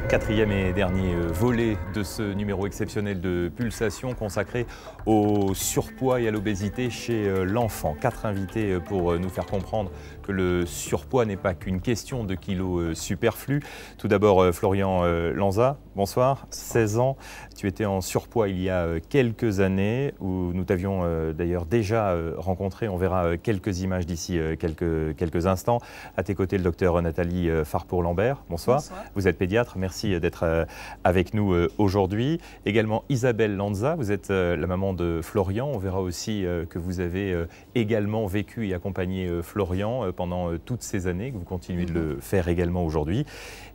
Quatrième et dernier volet de ce numéro exceptionnel de Pulsation consacré au surpoids et à l'obésité chez l'enfant. 4 invités pour nous faire comprendre que le surpoids n'est pas qu'une question de kilos superflus. Tout d'abord, Florian Lanza, bonsoir. 16 ans, tu étais en surpoids il y a quelques années où nous t'avions d'ailleurs déjà rencontré. On verra quelques images d'ici quelques instants. À tes côtés, le docteur Nathalie Farpour-Lambert. Bonsoir. Bonsoir. Vous êtes pédiatre. Merci d'être avec nous aujourd'hui. Également Isabelle Lanza, vous êtes la maman de Florian. On verra aussi que vous avez également vécu et accompagné Florian pendant toutes ces années, que vous continuez de le faire également aujourd'hui.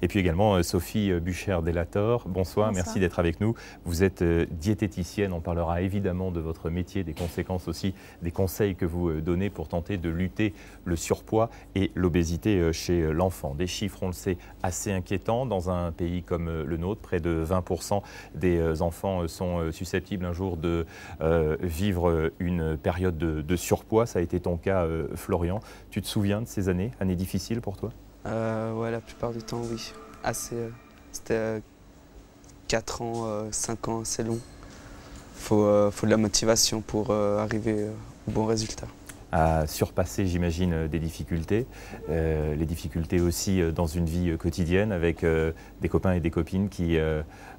Et puis également Sophie Bucher-Delator. Bonsoir, merci d'être avec nous. Vous êtes diététicienne, on parlera évidemment de votre métier, des conséquences aussi, des conseils que vous donnez pour tenter de lutter le surpoids et l'obésité chez l'enfant. Des chiffres, on le sait, assez inquiétants dans un pays comme le nôtre. Près de 20% des enfants sont susceptibles un jour de vivre une période de surpoids. Ça a été ton cas, Florian. Tu te souviens de ces années difficiles pour toi? Ouais, la plupart du temps, oui. C'était 4 ans, 5 ans, c'est long. Faut de la motivation pour arriver au bon résultat. À surpasser, j'imagine, des difficultés. Les difficultés aussi dans une vie quotidienne avec des copains et des copines qui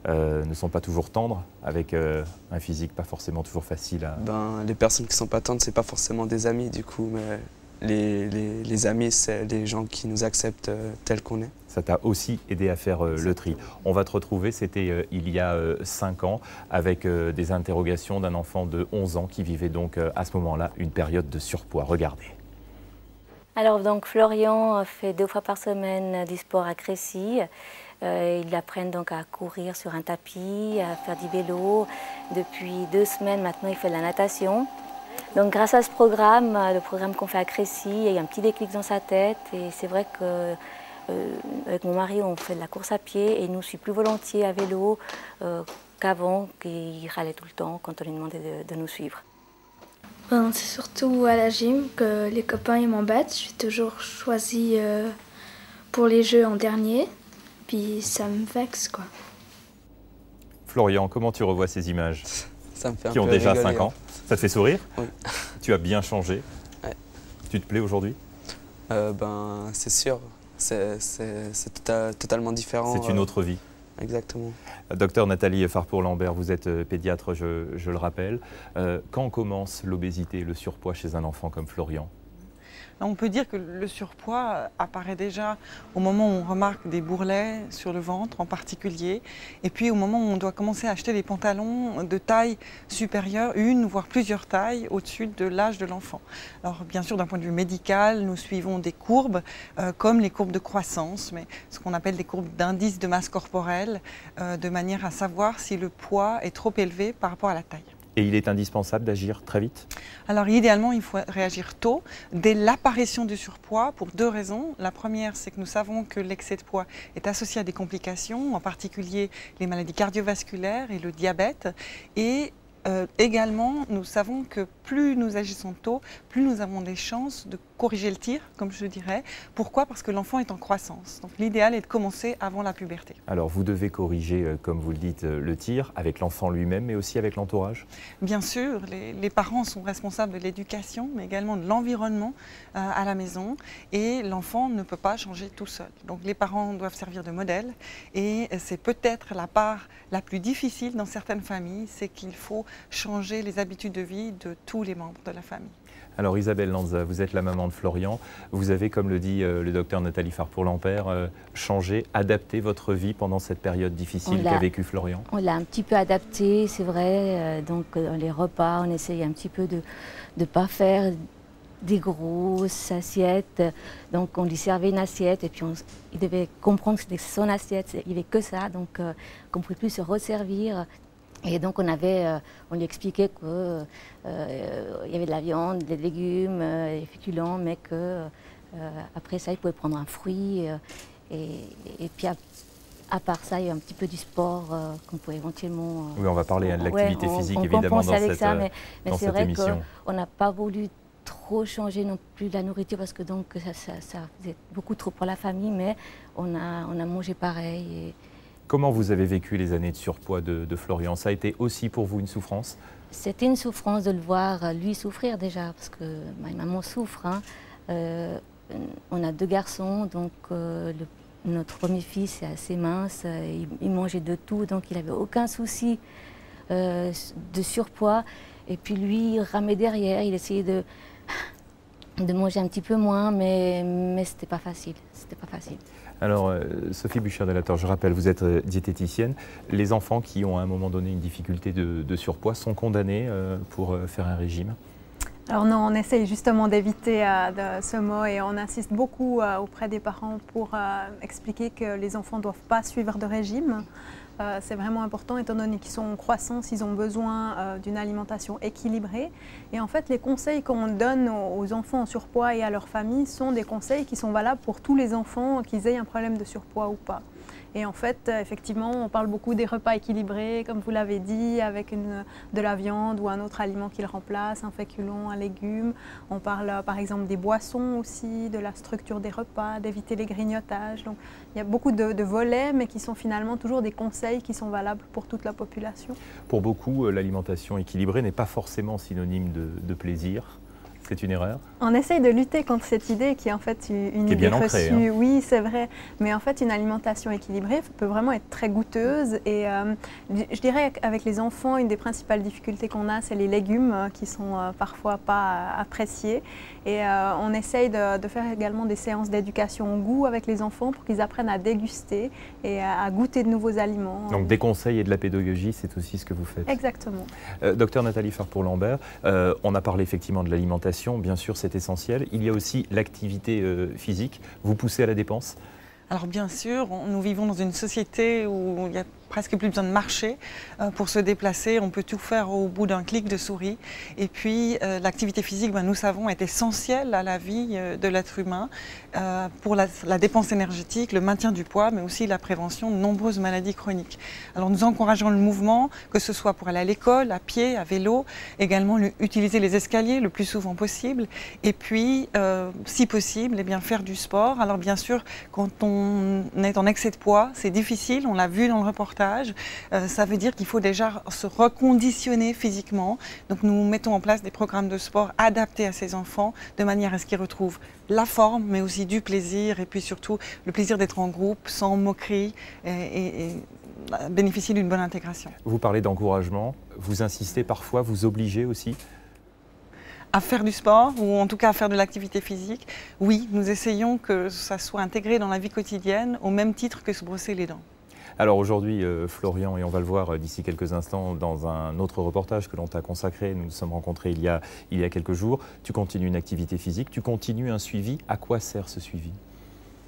ne sont pas toujours tendres, avec un physique pas forcément toujours facile à... Les personnes qui ne sont pas tendres, c'est pas forcément des amis du coup, mais les amis, c'est les gens qui nous acceptent tels qu'on est. Ça t'a aussi aidé à faire le tri. On va te retrouver, c'était il y a 5 ans, avec des interrogations d'un enfant de 11 ans qui vivait donc à ce moment-là une période de surpoids. Regardez. Alors donc Florian fait 2 fois par semaine du sport à Crécy. Ils apprennent donc à courir sur un tapis, à faire du vélo. Depuis 2 semaines maintenant, il fait de la natation. Donc grâce à ce programme, le programme qu'on fait à Crécy, il y a un petit déclic dans sa tête et c'est vrai que avec mon mari, on fait de la course à pied et il nous suit plus volontiers à vélo qu'avant, qu'il râlait tout le temps quand on lui demandait de nous suivre. C'est surtout à la gym que les copains ils m'embêtent. Je suis toujours choisie pour les jeux en dernier, puis ça me vexe quoi. Florian, comment tu revois ces images Ça me fait un qui ont peu déjà rigoler, 5 ans? Ça te fait sourire? Oui. Tu as bien changé? Ouais. Tu te plais aujourd'hui? C'est sûr. C'est totalement différent. C'est une autre vie. Exactement. Docteur Nathalie Farpour-Lambert, vous êtes pédiatre, je le rappelle. Quand commence l'obésité, le surpoids chez un enfant comme Florian? On peut dire que le surpoids apparaît déjà au moment où on remarque des bourrelets sur le ventre en particulier, et puis au moment où on doit commencer à acheter des pantalons de taille supérieure, une voire plusieurs tailles au-dessus de l'âge de l'enfant. Alors bien sûr, d'un point de vue médical, nous suivons des courbes comme les courbes de croissance, mais ce qu'on appelle des courbes d'indice de masse corporelle, de manière à savoir si le poids est trop élevé par rapport à la taille. Et il est indispensable d'agir très vite? Alors idéalement, il faut réagir tôt, dès l'apparition du surpoids, pour 2 raisons. La première, c'est que nous savons que l'excès de poids est associé à des complications, en particulier les maladies cardiovasculaires et le diabète. Et également, nous savons que plus nous agissons tôt, plus nous avons des chances de corriger le tir, comme je dirais. Pourquoi? Parce que l'enfant est en croissance. Donc l'idéal est de commencer avant la puberté. Alors vous devez corriger, comme vous le dites, le tir avec l'enfant lui-même, mais aussi avec l'entourage? Bien sûr, les parents sont responsables de l'éducation, mais également de l'environnement à la maison. Et l'enfant ne peut pas changer tout seul. Donc les parents doivent servir de modèle. Et c'est peut-être la part la plus difficile dans certaines familles, c'est qu'il faut changer les habitudes de vie de tous les membres de la famille. Alors Isabelle Lanza, vous êtes la maman de Florian. Vous avez, comme le dit le docteur Nathalie Farpour-Lambert, changé, adapté votre vie pendant cette période difficile qu'a vécu Florian? On l'a un petit peu adapté, c'est vrai. Donc dans les repas, on essaye un petit peu de ne pas faire des grosses assiettes. Donc on lui servait une assiette et puis il devait comprendre que c'était son assiette, il n'y avait que ça. Donc qu'on ne pouvait plus se resservir. Et donc on lui expliquait qu'il y avait de la viande, des légumes, des féculents, mais que après ça il pouvait prendre un fruit. Et puis à part ça, il y a un petit peu du sport qu'on pouvait éventuellement... oui, on va parler de l'activité physique évidemment dans cette, mais c'est vrai émission. On n'a pas voulu trop changer non plus la nourriture parce que donc ça faisait beaucoup trop pour la famille, mais on a mangé pareil. Et... Comment vous avez vécu les années de surpoids de Florian? Ça a été aussi pour vous une souffrance? C'était une souffrance de le voir lui souffrir déjà, parce que ma maman souffre. Hein. On a 2 garçons, donc notre premier fils est assez mince, il mangeait de tout, donc il n'avait aucun souci de surpoids. Et puis lui, il ramait derrière, il essayait de manger un petit peu moins, mais c'était pas facile. C'était pas facile. Alors, Sophie Bucher-Delator, je rappelle, vous êtes diététicienne. Les enfants qui ont à un moment donné une difficulté de surpoids sont condamnés pour faire un régime? Alors non, on essaye justement d'éviter ce mot et on insiste beaucoup auprès des parents pour expliquer que les enfants ne doivent pas suivre de régime. C'est vraiment important étant donné qu'ils sont en croissance, ils ont besoin d'une alimentation équilibrée. Et en fait, les conseils qu'on donne aux enfants en surpoids et à leur famille sont des conseils qui sont valables pour tous les enfants, qu'ils aient un problème de surpoids ou pas. Et en fait, effectivement, on parle beaucoup des repas équilibrés, comme vous l'avez dit, avec de la viande ou un autre aliment qui le remplace, un féculent, un légume. On parle par exemple des boissons aussi, de la structure des repas, d'éviter les grignotages. Donc il y a beaucoup de volets, mais qui sont finalement toujours des conseils qui sont valables pour toute la population. Pour beaucoup, l'alimentation équilibrée n'est pas forcément synonyme de plaisir. C'est une erreur? On essaye de lutter contre cette idée qui est en fait une idée bien reçue. ancrée, hein. Oui, c'est vrai. Mais en fait, une alimentation équilibrée peut vraiment être très goûteuse. Et je dirais qu'avec les enfants, une des principales difficultés qu'on a, c'est les légumes qui sont parfois pas appréciés. Et on essaye de faire également des séances d'éducation au goût avec les enfants pour qu'ils apprennent à déguster et à goûter de nouveaux aliments. Donc des conseils et de la pédagogie, c'est aussi ce que vous faites? Exactement. Docteur Nathalie Farpour-Lambert, on a parlé effectivement de l'alimentation, bien sûr c'est essentiel. Il y a aussi l'activité physique. Vous poussez à la dépense? Alors bien sûr, nous vivons dans une société où il y a presque plus besoin de marcher pour se déplacer. On peut tout faire au bout d'un clic de souris. Et puis l'activité physique, nous savons, est essentielle à la vie de l'être humain pour la dépense énergétique, le maintien du poids, mais aussi la prévention de nombreuses maladies chroniques. Alors nous encourageons le mouvement, que ce soit pour aller à l'école, à pied, à vélo, également utiliser les escaliers le plus souvent possible. Et puis, si possible, eh bien, faire du sport. Alors bien sûr, quand on est en excès de poids, c'est difficile, on l'a vu dans le reportage. Ça veut dire qu'il faut déjà se reconditionner physiquement. Donc nous mettons en place des programmes de sport adaptés à ces enfants de manière à ce qu'ils retrouvent la forme, mais aussi du plaisir et puis surtout le plaisir d'être en groupe, sans moquerie et bénéficier d'une bonne intégration. Vous parlez d'encouragement, vous insistez parfois, vous obligez aussi à faire du sport ou en tout cas à faire de l'activité physique. Oui, nous essayons que ça soit intégré dans la vie quotidienne au même titre que se brosser les dents. Alors aujourd'hui, Florian, et on va le voir d'ici quelques instants dans un autre reportage que l'on t'a consacré, nous nous sommes rencontrés il y a quelques jours, tu continues une activité physique, tu continues un suivi. À quoi sert ce suivi?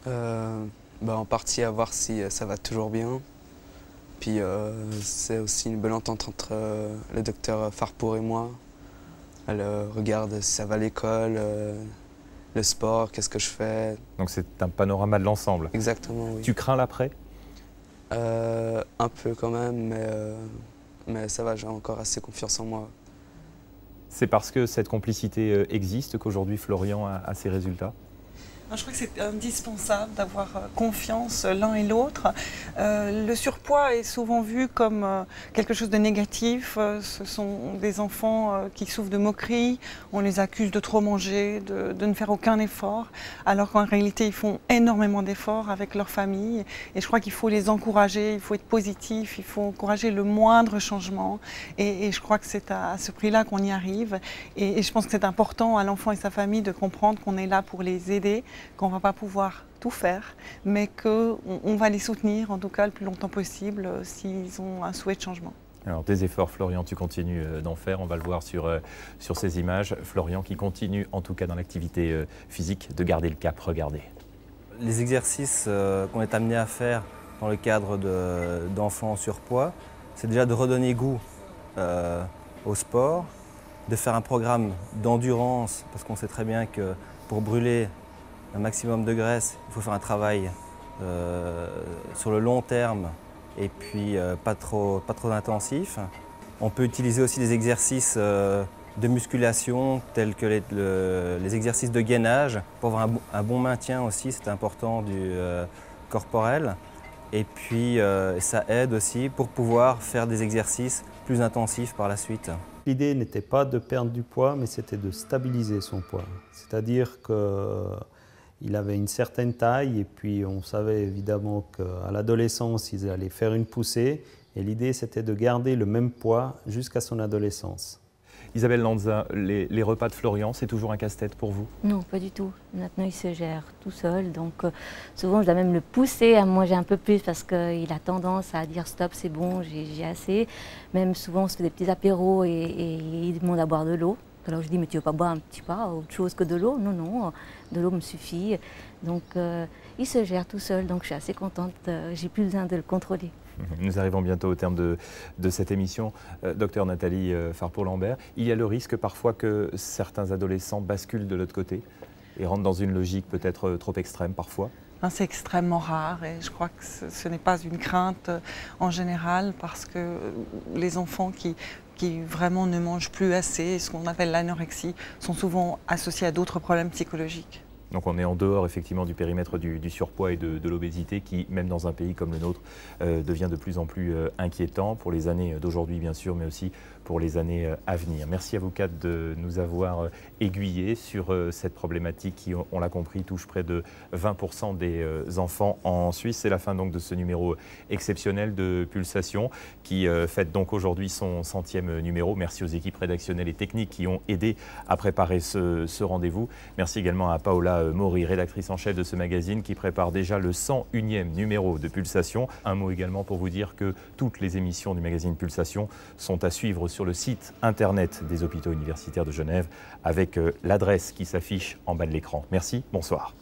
En partie à voir si ça va toujours bien. Puis c'est aussi une bonne entente entre le docteur Farpour et moi. Elle regarde si ça va à l'école, le sport, qu'est-ce que je fais. Donc c'est un panorama de l'ensemble. Exactement, oui. Tu crains l'après? Un peu quand même, mais ça va, j'ai encore assez confiance en moi. C'est parce que cette complicité existe qu'aujourd'hui Florian a ces résultats? Je crois que c'est indispensable d'avoir confiance l'un et l'autre. Le surpoids est souvent vu comme quelque chose de négatif. Ce sont des enfants qui souffrent de moqueries. On les accuse de trop manger, de ne faire aucun effort, alors qu'en réalité, ils font énormément d'efforts avec leur famille. Et je crois qu'il faut les encourager, il faut être positif, il faut encourager le moindre changement. Et je crois que c'est à ce prix-là qu'on y arrive. Et je pense que c'est important à l'enfant et sa famille de comprendre qu'on est là pour les aider, qu'on ne va pas pouvoir tout faire, mais qu'on va les soutenir en tout cas le plus longtemps possible s'ils ont un souhait de changement. Alors des efforts, Florian, tu continues d'en faire, on va le voir sur ces images. Florian qui continue en tout cas dans l'activité physique de garder le cap, regardez. Les exercices qu'on est amené à faire dans le cadre d'enfants en surpoids c'est déjà de redonner goût au sport, de faire un programme d'endurance, parce qu'on sait très bien que pour brûler un maximum de graisse, il faut faire un travail sur le long terme et puis pas trop intensif. On peut utiliser aussi des exercices de musculation tels que les exercices de gainage pour avoir un bon maintien aussi, c'est important du corporel. Et puis ça aide aussi pour pouvoir faire des exercices plus intensifs par la suite. L'idée n'était pas de perdre du poids, mais c'était de stabiliser son poids. C'est-à-dire qu'il avait une certaine taille et puis on savait évidemment qu'à l'adolescence, il allait faire une poussée. Et l'idée, c'était de garder le même poids jusqu'à son adolescence. Isabelle Lanza, les repas de Florian, c'est toujours un casse-tête pour vous? Non, pas du tout. Maintenant, il se gère tout seul. Donc, souvent, je dois même le pousser à manger un peu plus parce qu'il a tendance à dire stop, c'est bon, j'ai assez. Même souvent, on se fait des petits apéros et il demande à boire de l'eau. Alors, je dis, mais tu veux pas boire un petit pas, autre chose que de l'eau? Non, non, de l'eau me suffit. Donc, il se gère tout seul. Donc, je suis assez contente. J'ai plus besoin de le contrôler. Nous arrivons bientôt au terme de cette émission. Docteur Nathalie Farpour-Lambert, il y a le risque parfois que certains adolescents basculent de l'autre côté et rentrent dans une logique peut-être trop extrême parfois? C'est extrêmement rare et je crois que ce n'est pas une crainte en général parce que les enfants qui vraiment ne mangent plus assez, ce qu'on appelle l'anorexie, sont souvent associés à d'autres problèmes psychologiques. Donc on est en dehors effectivement du périmètre du surpoids et de l'obésité qui, même dans un pays comme le nôtre, devient de plus en plus inquiétant pour les années d'aujourd'hui bien sûr, mais aussi pour les années à venir. Merci à vous quatre de nous avoir aiguillés sur cette problématique qui, on l'a compris, touche près de 20% des enfants en Suisse. C'est la fin donc de ce numéro exceptionnel de Pulsation qui fête donc aujourd'hui son 100e numéro. Merci aux équipes rédactionnelles et techniques qui ont aidé à préparer ce rendez-vous. Merci également à Paola Maury, rédactrice en chef de ce magazine qui prépare déjà le 101e numéro de Pulsation. Un mot également pour vous dire que toutes les émissions du magazine Pulsation sont à suivre sur le site internet des hôpitaux universitaires de Genève avec l'adresse qui s'affiche en bas de l'écran. Merci, bonsoir.